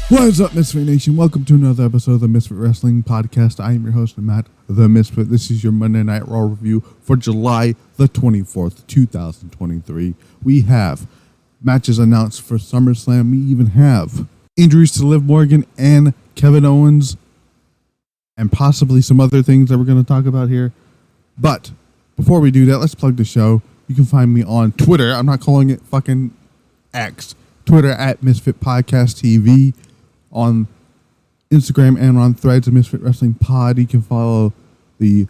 What is up, Misfit Nation? Welcome to another episode of the Misfit Wrestling Podcast. I am your host, Matt, the Misfit. This is your Monday Night Raw review for July the 24th, 2023. We have matches announced for Summerslam. We even have injuries to Liv Morgan and Kevin Owens, and possibly some other things that we're going to talk about here. But before we do that, let's plug the show. You can find me on Twitter. I'm not calling it fucking X. Twitter at Misfit Podcast TV. On Instagram and on Threads of Misfit Wrestling Pod. You can follow the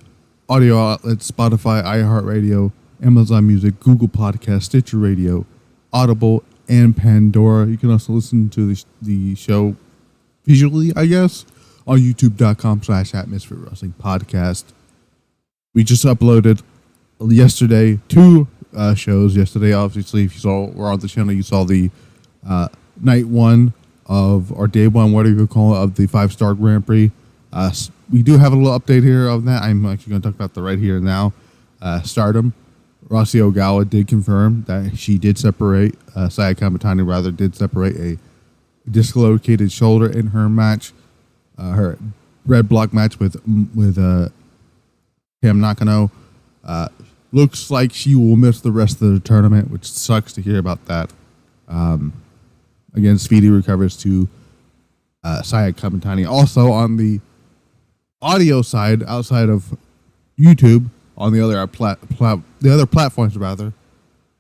audio outlets Spotify, iHeartRadio, Amazon Music, Google Podcast, Stitcher Radio, Audible, and Pandora. You can also listen to the show visually, I guess, on youtube.com/@Misfit Wrestling Podcast. We just uploaded yesterday two shows. Yesterday, obviously, if you were on the channel, you saw the night one or day one, whatever you call it, of the 5-star Grand Prix. We do have a little update here of that. I'm actually going to talk about the right here and now. Stardom. Rossy Ogawa did confirm that she did separate, Saya Kamatani did separate a dislocated shoulder in her match, her red block match with Cam Nakano. Looks like she will miss the rest of the tournament, which sucks to hear about that. Again, speedy recovers to Saya Kamatani. Also on the audio side, outside of YouTube, on the other platforms rather,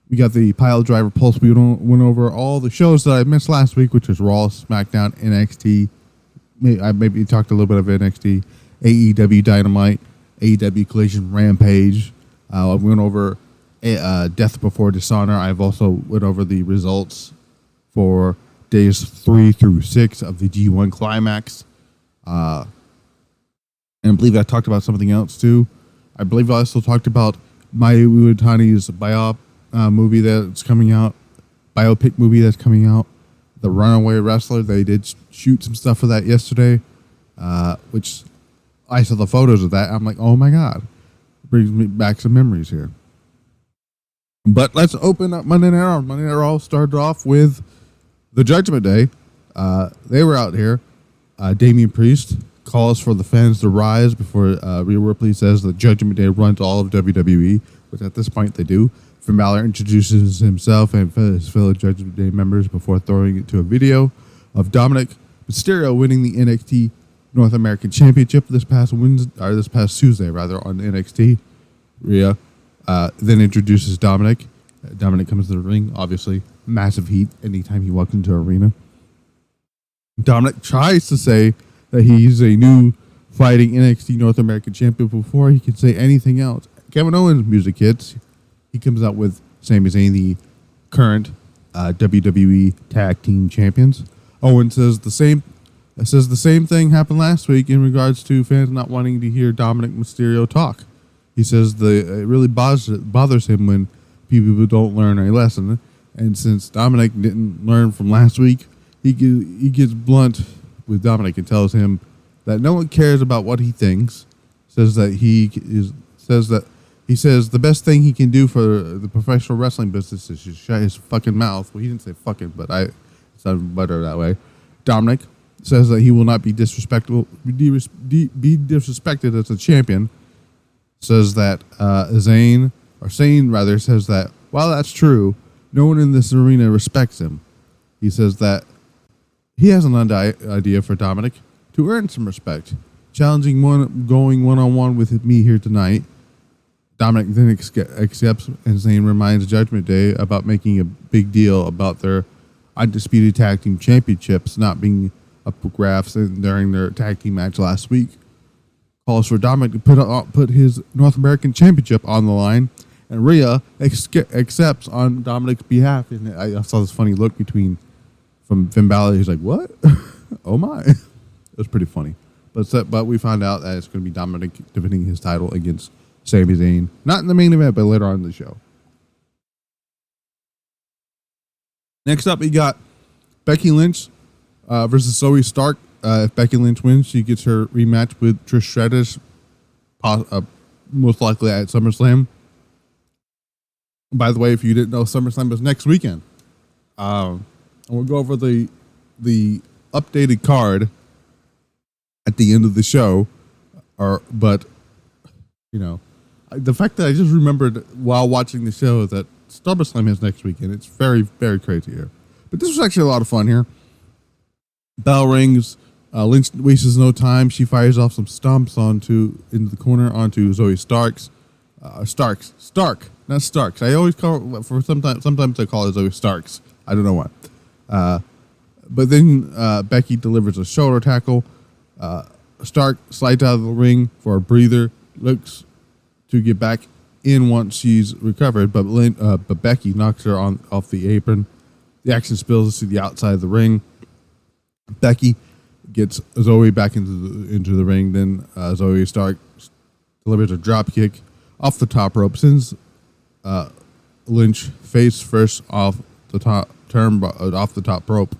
we got the Pile Driver Pulse. We went over all the shows that I missed last week, which was Raw, SmackDown, NXT. I maybe talked a little bit of NXT, AEW Dynamite, AEW Collision Rampage. I went over Death Before Dishonor. I've also went over the results for days 3 through 6 of the G1 Climax. And I believe I talked about something else too. I believe I also talked about Mayu Iwatani's movie that's coming out, biopic movie that's coming out, The Runaway Wrestler. They did shoot some stuff for that yesterday, which I saw the photos of that. I'm like, oh my God. It brings me back some memories here. But let's open up Monday Night Raw. Monday Night Raw started off with the Judgment Day. They were out here. Damian Priest calls for the fans to rise before Rhea Ripley says the Judgment Day runs all of WWE, which at this point they do. Finn Balor introduces himself and his fellow Judgment Day members before throwing it to a video of Dominik Mysterio winning the NXT North American Championship this past Tuesday on NXT. Rhea then introduces Dominik. Dominik comes to the ring, obviously. Massive heat anytime he walks into an arena. Dominik tries to say that he's a new fighting NXT North American champion before he can say anything else. Kevin Owens music hits. He comes out with Sami Zayn, the current WWE Tag Team Champions. Owens says the same thing happened last week in regards to fans not wanting to hear Dominik Mysterio talk. He says it really bothers him when people don't learn a lesson. And since Dominik didn't learn from last week, he gets blunt with Dominik and tells him that no one cares about what he thinks. Says the best thing he can do for the professional wrestling business is just shut his fucking mouth. Well, he didn't say fucking, but it sounded better that way. Dominik says that he will not be disrespected as a champion. Says that Zayn says that while that's true, no one in this arena respects him. He says that he has an idea for Dominik to earn some respect, challenging going one-on-one with me here tonight. Dominik then accepts, and Zayn reminds Judgment Day about making a big deal about their undisputed tag team championships not being up for grabs during their tag team match last week. Calls for Dominik to put his North American Championship on the line, and Rhea accepts on Dominik's behalf. And I saw this funny look from Finn Balor. He's like, "What? Oh my!" It was pretty funny. But we found out that it's going to be Dominik defending his title against Sami Zayn, not in the main event, but later on in the show. Next up, we got Becky Lynch versus Zoey Stark. If Becky Lynch wins, she gets her rematch with Trish Stratus, most likely at SummerSlam. By the way, if you didn't know, SummerSlam is next weekend. And we'll go over the updated card at the end of the show, but the fact that I just remembered while watching the show that Summerslam is next weekend. It's very, very crazy here. But this was actually a lot of fun here. Bell rings. Lynch wastes no time. She fires off some stomps into the corner onto Zoey Starks. Stark, not Starks. I always call it, sometimes I call it Zoey Starks. I don't know why. But then Becky delivers a shoulder tackle. Stark slides out of the ring for a breather. Looks to get back in once she's recovered, but Becky knocks her off the apron. The action spills to the outside of the ring. Becky gets Zoey back into the ring. Then Zoey Stark delivers a drop kick off the top rope, sends Lynch face first off the top rope.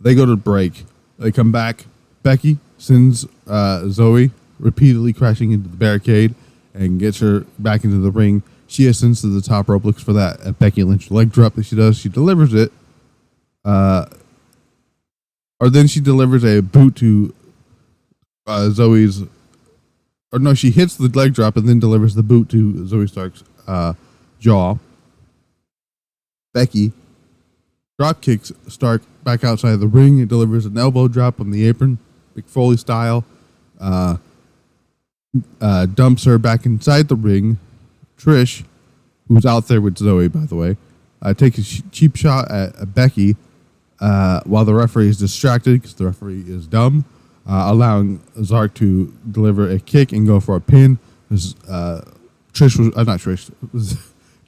They go to break. They come back. Becky sends Zoey repeatedly crashing into the barricade and gets her back into the ring. She ascends to the top rope, looks for that Becky Lynch leg drop that she does. She delivers it. Or then she delivers a boot to Zoey's. Or no, she hits the leg drop and then delivers the boot to Zoey Stark's jaw. Becky drop kicks Stark back outside the ring. It delivers an elbow drop on the apron, Mick Foley style. Dumps her back inside the ring. Trish, who's out there with Zoey, by the way, takes a cheap shot at Becky while the referee is distracted because the referee is dumb, allowing Zark to deliver a kick and go for a pin. Trish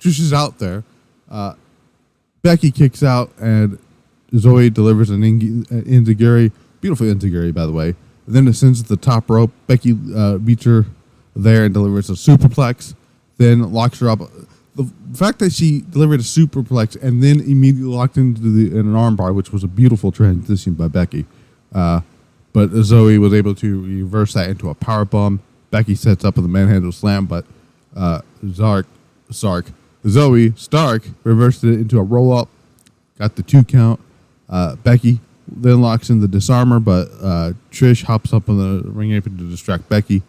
is out there. Becky kicks out and Zoey delivers an enziguri, beautiful enziguri, by the way. Then ascends to the top rope. Becky beats her there and delivers a superplex. Then locks her up. The fact that she delivered a superplex and then immediately locked into an armbar, which was a beautiful transition by Becky. But Zoey was able to reverse that into a powerbomb. Becky sets up with a manhandle slam, but Zoey Stark reversed it into a roll-up. Got the 2 count. Becky then locks in the disarmer, but Trish hops up on the ring apron to distract Becky.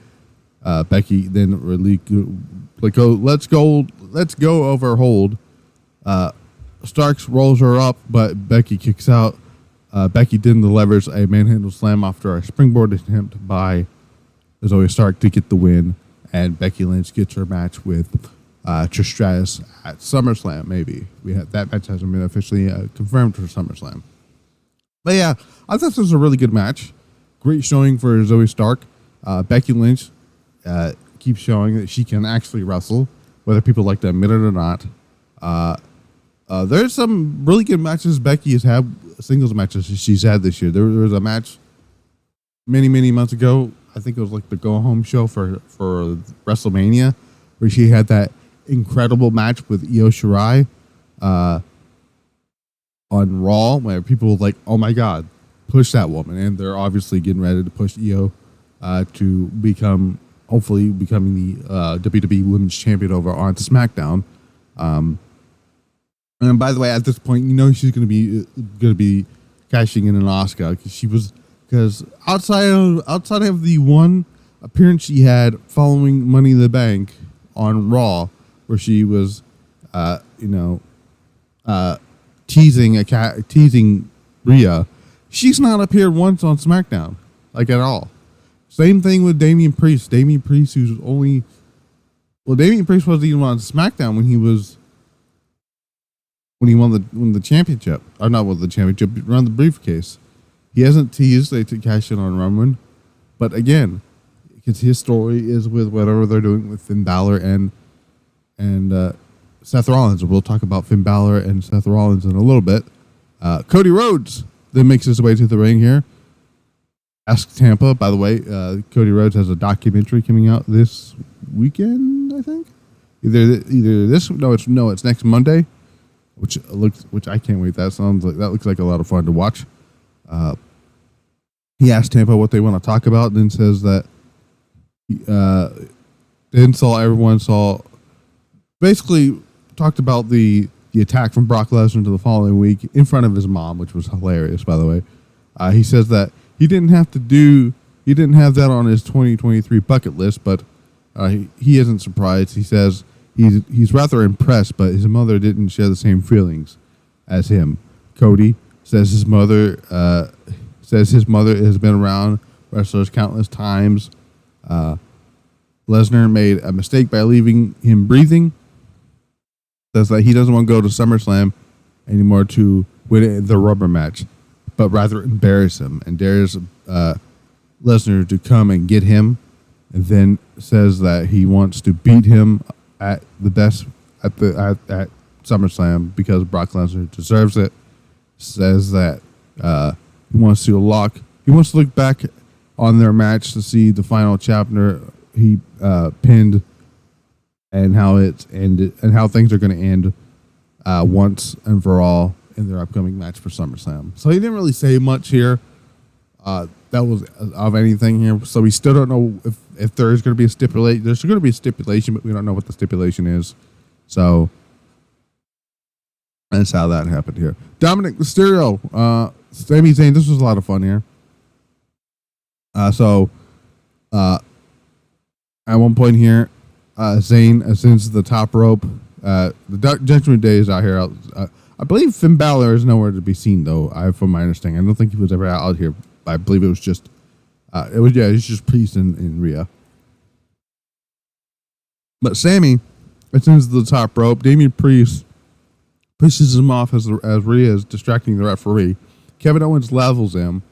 Becky then let's go over hold. Starks rolls her up, but Becky kicks out. Becky then delivers a manhandle slam after a springboard attempt by Zoey Stark to get the win, and Becky Lynch gets her match with Trish Stratus at SummerSlam. Maybe that match hasn't been officially confirmed for SummerSlam. But yeah, I thought this was a really good match. Great showing for Zoey Stark. Becky Lynch keeps showing that she can actually wrestle, whether people like to admit it or not. There's some really good matches Becky has had, singles matches she's had this year. There was a match many months ago. I think it was like the go home show for WrestleMania, where she had that incredible match with Io Shirai on Raw, where people were like, "Oh my God, push that woman!" And they're obviously getting ready to push Io to hopefully becoming the WWE Women's Champion over on SmackDown. And by the way, at this point, she's going to be cashing in an Oscar because outside of the one appearance she had following Money in the Bank on Raw, where she was teasing Rhea, she's not appeared once on SmackDown, like at all. Same thing with Damian Priest. Damian Priest wasn't even on SmackDown when he won the championship. Or not won the championship, around the briefcase. He hasn't teased they to cash in on Roman. But again, because his story is with whatever they're doing with Finn Balor and Seth Rollins. We'll talk about Finn Balor and Seth Rollins in a little bit. Cody Rhodes then makes his way to the ring here. Ask Ciampa, by the way, Cody Rhodes has a documentary coming out this weekend, I think. It's next Monday, which I can't wait. That looks like a lot of fun to watch. He asked Ciampa what they want to talk about, and then says that basically talked about the the attack from Brock Lesnar to the following week in front of his mom, which was hilarious, by the way. He says that he didn't have that on his 2023 bucket list, but he isn't surprised. He says he's rather impressed, but his mother didn't share the same feelings as him. Cody says his mother has been around wrestlers countless times. Lesnar made a mistake by leaving him breathing. Says that he doesn't want to go to SummerSlam anymore to win the rubber match, but rather embarrass him, and dares Lesnar to come and get him, and then says that he wants to beat him at SummerSlam because Brock Lesnar deserves it. Says that he wants to look back on their match to see the final chapter he pinned, and how it ended, and how things are going to end once and for all in their upcoming match for SummerSlam. So he didn't really say much here. That was of anything here. So we still don't know if there is going to be a stipulation. There's going to be a stipulation, but we don't know what the stipulation is. So that's how that happened here. Dominik Mysterio, Sami Zayn. This was a lot of fun here. At one point here, Zayn ascends to the top rope. The Judgment Day is out here. I believe Finn Balor is nowhere to be seen, though. From my understanding, I don't think he was ever out here. I believe it was just, it's just Priest and Rhea. But Sami ascends to the top rope. Damian Priest pushes him off as Rhea is distracting the referee. Kevin Owens levels him,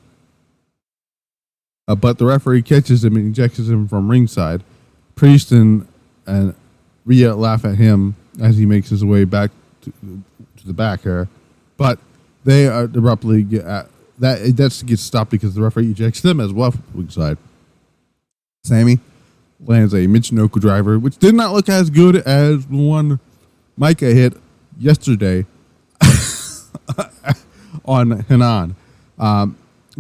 but the referee catches him and ejects him from ringside. Priest and Rhea laugh at him as he makes his way back to the back here, but they abruptly gets stopped because the referee ejects them as well from ringside. Sami lands a Michinoku driver, which did not look as good as the one Micah hit yesterday on Hanan.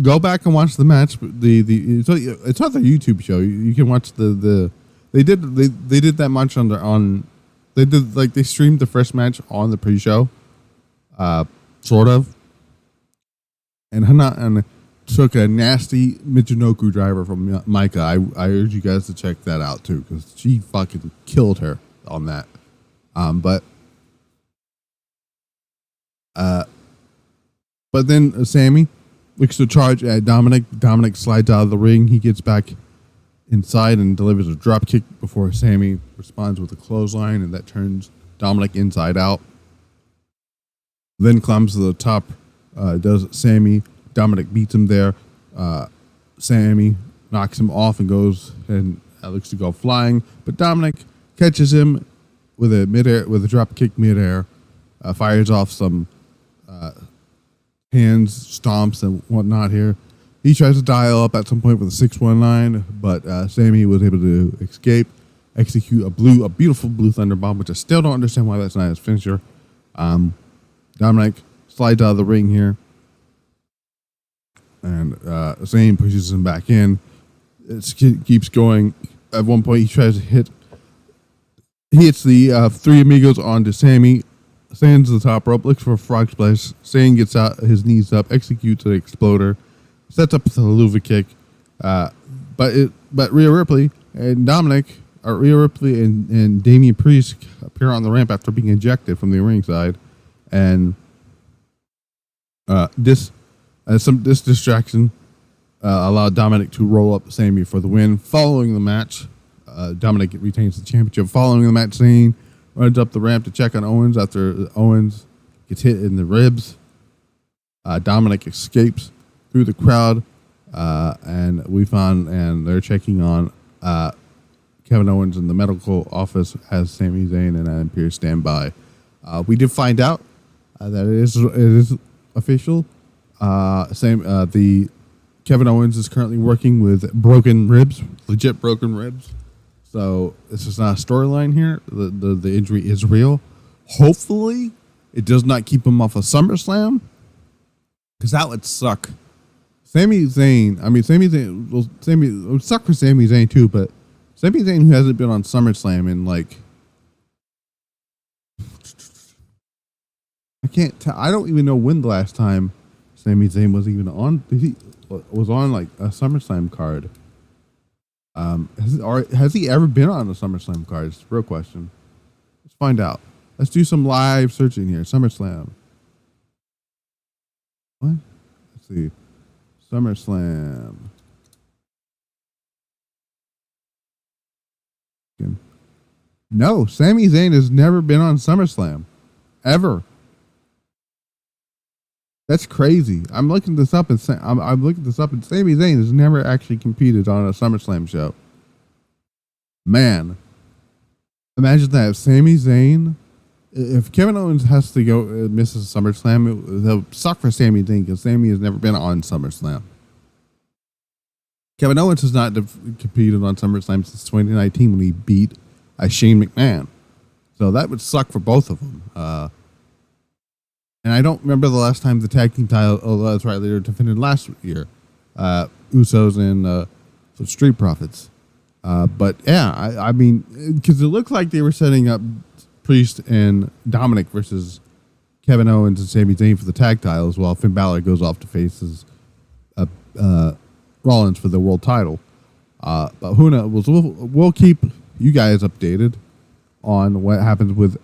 Go back and watch the match. It's on their YouTube show. You can watch they did that match they streamed the first match on the pre-show, sort of. And Hanan took a nasty Michinoku driver from Micah. I urge you guys to check that out too, because she fucking killed her on that. But then Sami looks to charge at Dominik. Dominik slides out of the ring. He gets back inside and delivers a drop kick before Sami responds with a clothesline, and that turns Dominik inside out. Then climbs to the top. Does Sami. Dominik beats him there. Sami knocks him off and goes and looks to go flying, but Dominik catches him with a drop kick midair. Fires off some hands, stomps, and whatnot here. He tries to dial up at some point with a 619, but Sami was able to escape, execute a beautiful blue thunder bomb, which I still don't understand why that's not his finisher. Dominik slides out of the ring here, and Zayn pushes him back in. It keeps going. At one point, he tries to hits the three amigos onto Sami. Stands to the top rope, looks for a frog splash. Zayn gets out his knees up, executes an exploder, sets up the Luva kick. But Rhea Ripley and Damian Priest appear on the ramp after being ejected from the ringside, and this distraction allowed Dominik to roll up Sami for the win. Following the match, Dominik retains the championship. Following the match, Zayn runs up the ramp to check on Owens after Owens gets hit in the ribs. Dominik escapes through the crowd, and they're checking on Kevin Owens in the medical office as Sami Zayn and Adam Pearce stand by. We did find out that it is official. The Kevin Owens is currently working with broken ribs, legit broken ribs. So this is not a storyline here. The injury is real. Hopefully, it does not keep him off of SummerSlam, because that would suck. It would suck for Sami Zayn too, but Sami Zayn, who hasn't been on SummerSlam in I can't tell. I don't even know when the last time Sami Zayn was even on. He was on like a SummerSlam card. Has he ever been on a SummerSlam card? It's a real question. Let's find out. Let's do some live searching here. SummerSlam. What? Let's see. SummerSlam. No, Sami Zayn has never been on SummerSlam. Ever. That's crazy. I'm looking this up and Sami Zayn has never actually competed on a SummerSlam show. Man, imagine that. If Sami Zayn, if Kevin Owens has to go misses SummerSlam, it'll suck for Sami Zayn because Sami has never been on SummerSlam. Kevin Owens has not competed on SummerSlam since 2019 when he beat Shane McMahon. So that would suck for both of them. And I don't remember the last time the tag team title. Oh, that's right. They were defended last year. Usos and the Street Profits. But yeah, I mean, because it looked like they were setting up Priest and Dominik versus Kevin Owens and Sami Zayn for the tag titles, while Finn Balor goes off to face Rollins for the world title. But who knows? We'll keep you guys updated on what happens with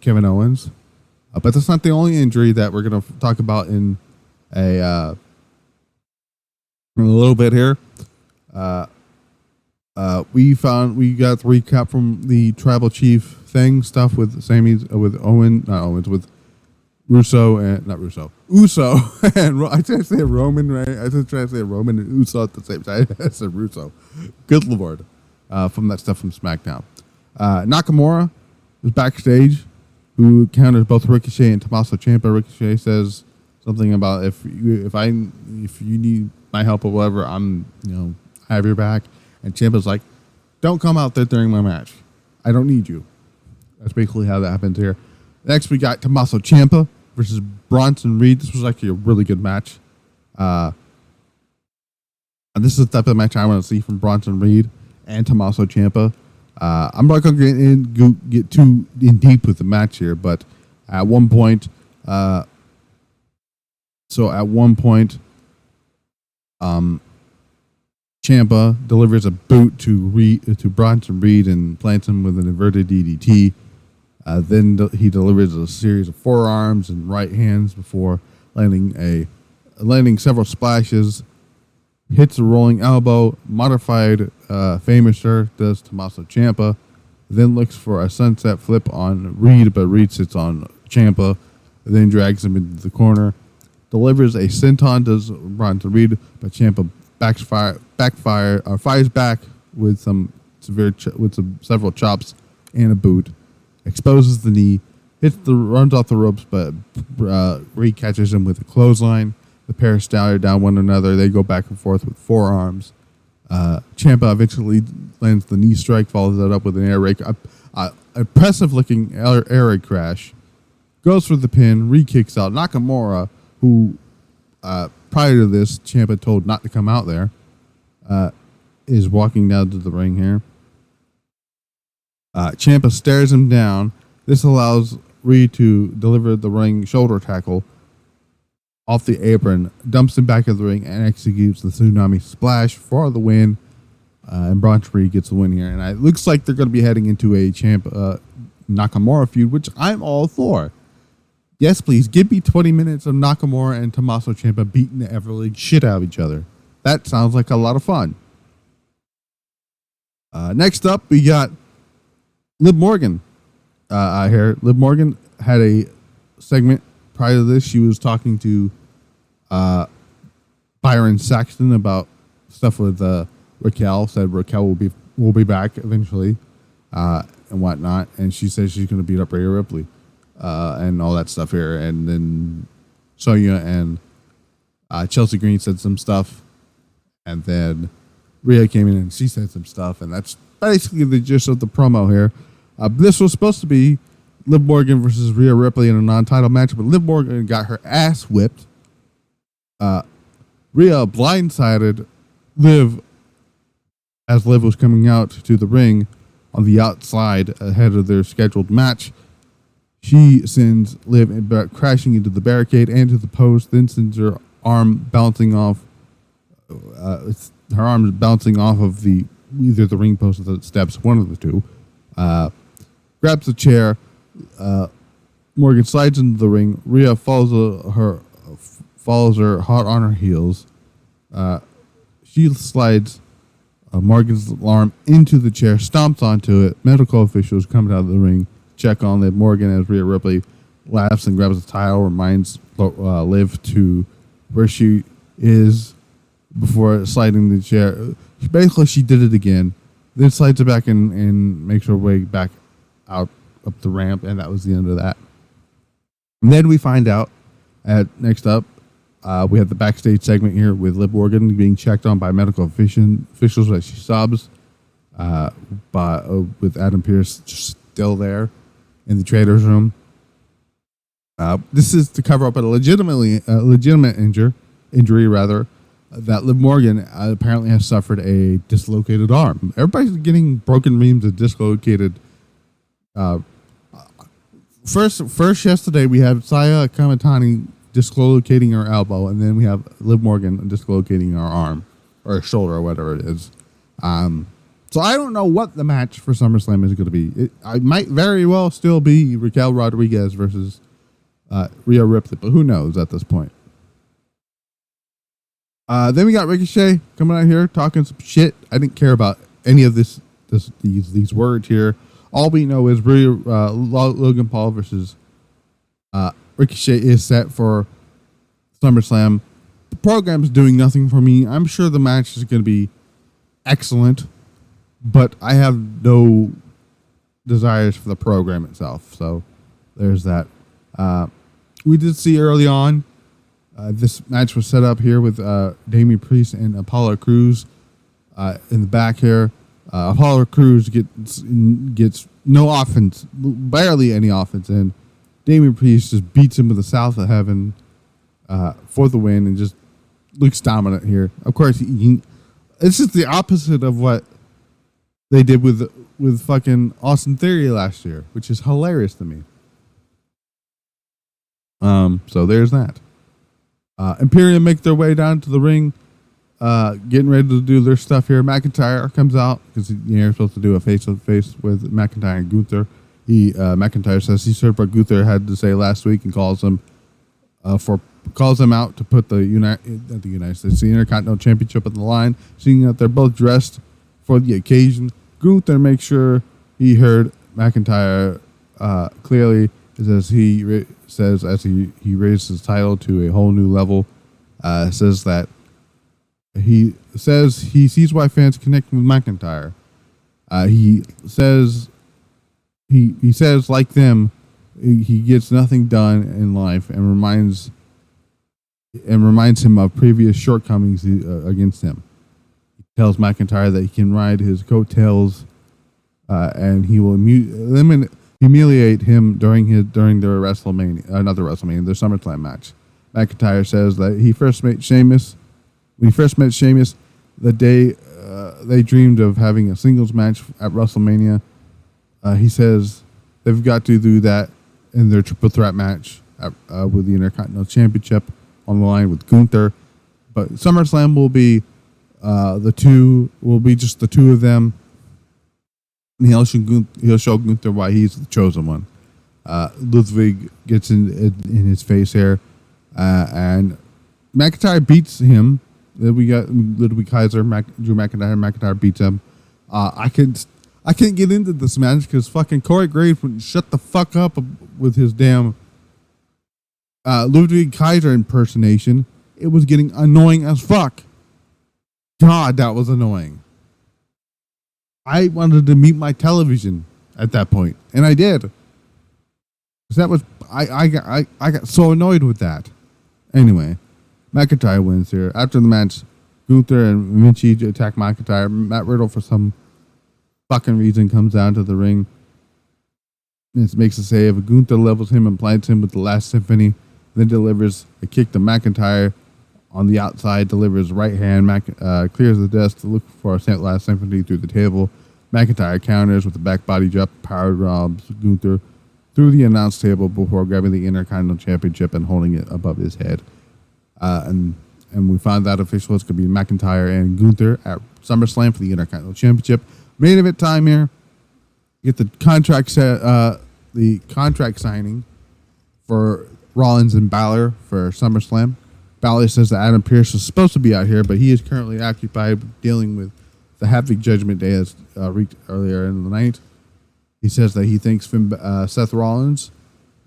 Kevin Owens. But that's not the only injury that we're going to talk about in a little bit here. We got the recap from the Tribal Chief thing stuff with Uso, and I tried to say Roman, right? I just tried to say Roman and Uso at the same time. I said Russo. Good Lord. From that stuff from SmackDown. Nakamura is backstage, who counters both Ricochet and Tommaso Ciampa. Ricochet says something about if you need my help or whatever, I have your back. And Ciampa's like, don't come out there during my match. I don't need you. That's basically how that happens here. Next, we got Tommaso Ciampa versus Bronson Reed. This was actually a really good match. And this is the type of match I want to see from Bronson Reed and Tommaso Ciampa. I'm not going to get too in deep with the match here, but at one point, Ciampa delivers a boot to Bronson Reed and plants him with an inverted DDT. Then he delivers a series of forearms and right hands before landing several splashes. Hits a rolling elbow, modified Famouser, does Tommaso Ciampa. Then looks for a sunset flip on Reed, but Reed sits on Ciampa. Then drags him into the corner. Delivers a senton, does Bronson Reed, but Ciampa fires back with several chops and a boot. Exposes the knee, runs off the ropes, but Reed catches him with a clothesline. The pair stare down one another. They go back and forth with forearms. Ciampa eventually lands the knee strike, follows that up with an air rake. Impressive-looking air rake crash. Goes for the pin. Reed kicks out. Nakamura, who prior to this, Ciampa told not to come out there, is walking down to the ring here. Ciampa stares him down. This allows Reed to deliver the ring shoulder tackle off the apron, dumps him back in the ring, and executes the tsunami splash for the win. And Bronson Reed gets the win here. And it looks like they're going to be heading into a Ciampa Nakamura feud, which I'm all for. Yes, please, give me 20 minutes of Nakamura and Tommaso Ciampa beating the ever-living shit out of each other. That sounds like a lot of fun. Next up, we got Liv Morgan here. Liv Morgan had a segment prior to this. She was talking to Byron Saxton about stuff with Raquel. Said Raquel will be back eventually and whatnot. And she says she's going to beat up Rhea Ripley and all that stuff here. And then Sonya and Chelsea Green said some stuff. And then Rhea came in and she said some stuff. And that's basically the gist of the promo here. This was supposed to be Liv Morgan versus Rhea Ripley in a non-title match, but Liv Morgan got her ass whipped. Rhea blindsided Liv as Liv was coming out to the ring on the outside ahead of their scheduled match. She sends Liv crashing into the barricade and to the post, then sends her arm bouncing off. Her arm is bouncing off of either the ring post or the steps, one of the two. Grabs the chair. Morgan slides into the ring. Rhea follows her hot on her heels. She slides Morgan's arm into the chair, stomps onto it. Medical officials come out of the ring, check on Liv Morgan as Rhea Ripley laughs and grabs the tile, reminds Liv to where she is before sliding the chair. Basically, she did it again. Then slides it back and makes her way back out up the ramp, and that was the end of that. And then we find out next up, we have the backstage segment here with Liv Morgan being checked on by medical officials as she sobs, with Adam Pearce just still there in the trader's room. This is to cover up a legitimate injury that Liv Morgan apparently has suffered a dislocated arm. Everybody's getting broken ribs and dislocated. First yesterday we had Saya Kamatani dislocating her elbow, and then we have Liv Morgan dislocating her arm or shoulder or whatever it is. So I don't know what the match for SummerSlam is going to be. I might very well still be Raquel Rodriguez versus Rhea Ripley, but who knows at this point. Then we got Ricochet coming out here talking some shit. I didn't care about any of these words here. All we know is Logan Paul versus Ricochet is set for SummerSlam. The program's doing nothing for me. I'm sure the match is going to be excellent, but I have no desires for the program itself. So there's that. We did see early on, this match was set up here with Damian Priest and Apollo Crews in the back here. Apollo Crews gets no offense, barely any offense, and Damian Priest just beats him with the South of Heaven for the win and just looks dominant here. Of course, this is the opposite of what they did with fucking Austin Theory last year, which is hilarious to me. So there's that. Imperium make their way down to the ring, getting ready to do their stuff here. McIntyre comes out because you're supposed to do a face-to-face with McIntyre and Gunther. McIntyre says he heard what Gunther had to say last week and calls him out to put the United States, the Intercontinental Championship on the line. Seeing that they're both dressed for the occasion, Gunther makes sure he heard McIntyre clearly. As he says, as he raises his title to a whole new level, says that he sees why fans connect with McIntyre. He says like them, he gets nothing done in life and reminds him of previous shortcomings against him. He tells McIntyre that he can ride his coattails, and he will humiliate him during their WrestleMania, their SummerSlam match. McIntyre says that when he first met Sheamus, the day they dreamed of having a singles match at WrestleMania, he says they've got to do that in their triple threat match with the Intercontinental Championship on the line with Gunther. But SummerSlam will be just the two of them. And he'll show Gunther why he's the chosen one. Ludwig gets in his face here, and McIntyre beats him. Then we got Ludwig Kaiser, Drew McIntyre. McIntyre beats him. I can't get into this match because fucking Corey Graves wouldn't shut the fuck up with his damn Ludwig Kaiser impersonation. It was getting annoying as fuck. God, that was annoying. I wanted to mute my television at that point, and I did. Because that was I got so annoyed with that. Anyway, McIntyre wins here. After the match, Gunther and Vinci attack McIntyre. Matt Riddle, for some fucking reason, comes down to the ring. And makes a save. Gunther levels him and blinds him with the Last Symphony. Then delivers a kick to McIntyre on the outside. Delivers right hand. Clears the desk to look for a Last Symphony through the table. McIntyre counters with the back body drop. Power robs Gunther. through the announce table before grabbing the Intercontinental Championship and holding it above his head. And we found out officially it's going to be McIntyre and Gunther at SummerSlam for the Intercontinental Championship. Main event time here. Get the contract signing for Rollins and Balor for SummerSlam. Balor says that Adam Pearce was supposed to be out here, but he is currently occupied dealing with the Havoc Judgment Day as reached earlier in the night. He says that he thinks Seth Rollins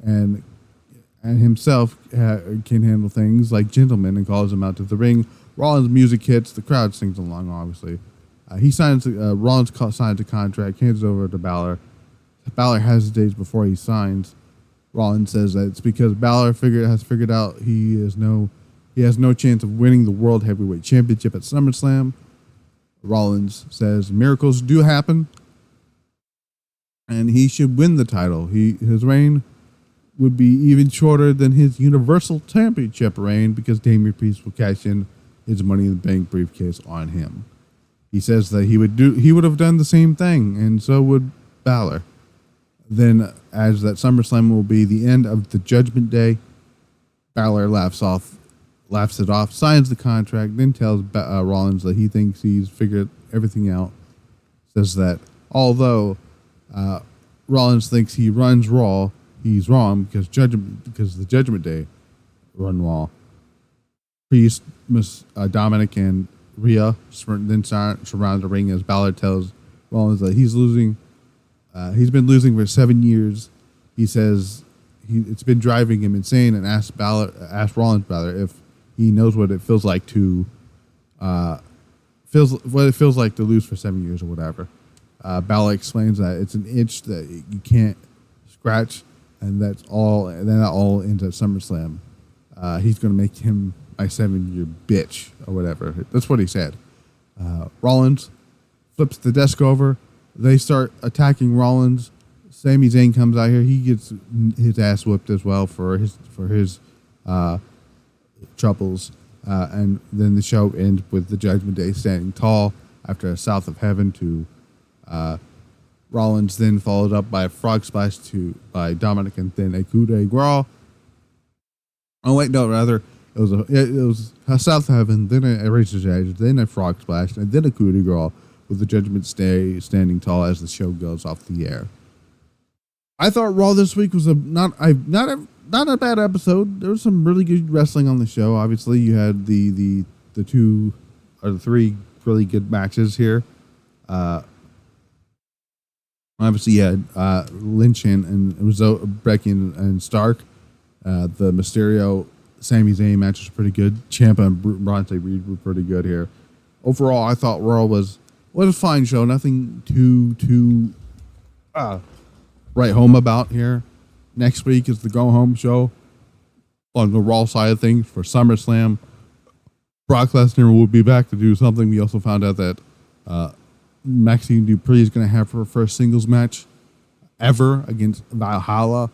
and himself can handle things like gentlemen and calls him out to the ring. Rollins' music hits. The crowd sings along, obviously. Rollins signs a contract, hands it over to Balor. Balor hesitates before he signs. Rollins says that it's because Balor has figured out he has no chance of winning the World Heavyweight Championship at SummerSlam. Rollins says miracles do happen, and he should win the title. His reign would be even shorter than his Universal Championship reign because Damian Priest will cash in his Money in the Bank briefcase on him. He says that he would have done the same thing, and so would Balor. Then, as that SummerSlam will be the end of the Judgment Day, Balor laughs it off, signs the contract, then tells Rollins that he thinks he's figured everything out. Says that although Rollins thinks he runs Raw, he's wrong because the Judgment Day run Raw. Priest, Dominik, and Rhea then surround the ring as Balor tells Rollins that he's losing. He's been losing for 7 years. He says it's been driving him insane, and asked Rollins if he knows what it feels like to lose for 7 years or whatever. Balor explains that it's an itch that you can't scratch, and that's all. And then that all ends at SummerSlam. He's going to make him my 7-year bitch or whatever. That's what he said. Rollins flips the desk over. They start attacking Rollins. Sami Zayn comes out here. He gets his ass whipped as well for his troubles. And then the show ends with the Judgment Day standing tall after a South of Heaven to Rollins, then followed up by a frog splash by Dominik, and then a coup de grace. Oh wait, no, rather it was a South of Heaven, then a Razor's Edge, then a frog splash, and then a coup de grace with the Judgment Day standing tall as the show goes off the air. I thought Raw this week was not a bad episode. There was some really good wrestling on the show. Obviously, you had the 2 or the 3 really good matches here. Obviously, you had Lynch and Becky and Stark. The Mysterio Sami Zayn match was pretty good. Ciampa and Bronson Reed were pretty good here. Overall, I thought Raw was a fine show. Nothing too write home about here. Next week is the go home show on the Raw side of things for SummerSlam. Brock Lesnar will be back to do something. We also found out that Maxxine Dupri is going to have her first singles match ever against Valhalla.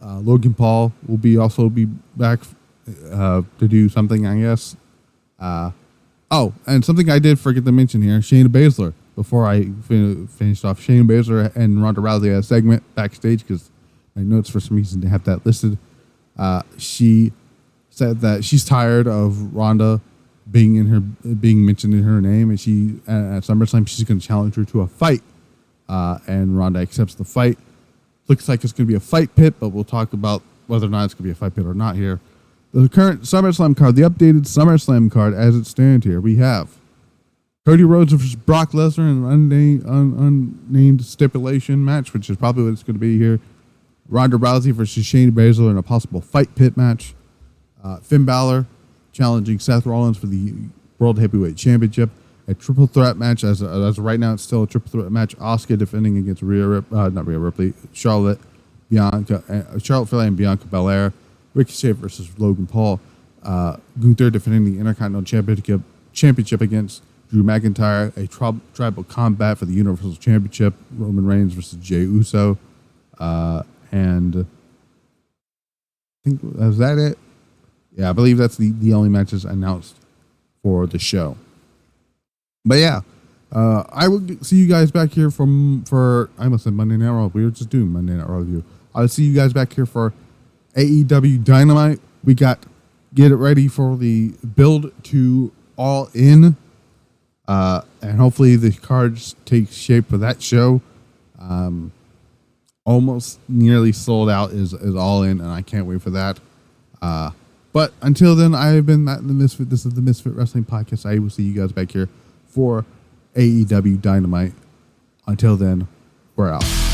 Logan Paul will also be back to do something, I guess. And something I did forget to mention here, Shayna Baszler. Before I finished off, Shayna Baszler and Ronda Rousey had a segment backstage because my notes for some reason to have that listed. She said that she's tired of Ronda being mentioned in her name, and she at SummerSlam she's going to challenge her to a fight. And Ronda accepts the fight. Looks like it's going to be a fight pit, but we'll talk about whether or not it's going to be a fight pit or not here. The current SummerSlam card, the updated SummerSlam card as it stands here, we have Cody Rhodes versus Brock Lesnar in an unnamed stipulation match, which is probably what it's going to be here. Ronda Rousey versus Shayna Baszler in a possible fight pit match. Finn Balor challenging Seth Rollins for the World Heavyweight Championship. A triple threat match. As of right now, it's still a triple threat match. Asuka defending against Charlotte Flair and Bianca Belair. Ricochet versus Logan Paul. Gunther defending the Intercontinental Championship against Drew McIntyre. A tribal combat for the Universal Championship. Roman Reigns versus Jey Uso. And I think, was that it? Yeah, I believe that's the only matches announced for the show. But yeah, I will see you guys back here for I almost said Monday Night Raw. We were just doing Monday Night Raw review. I'll see you guys back here for AEW Dynamite. We got get it ready for the build to All In. And hopefully the cards take shape for that show. Almost nearly sold out is All In, and I can't wait for that. But until then, I have been Matt the Misfit. This is the Misfit Wrestling Podcast. I will see you guys back here for AEW Dynamite. Until then, we're out.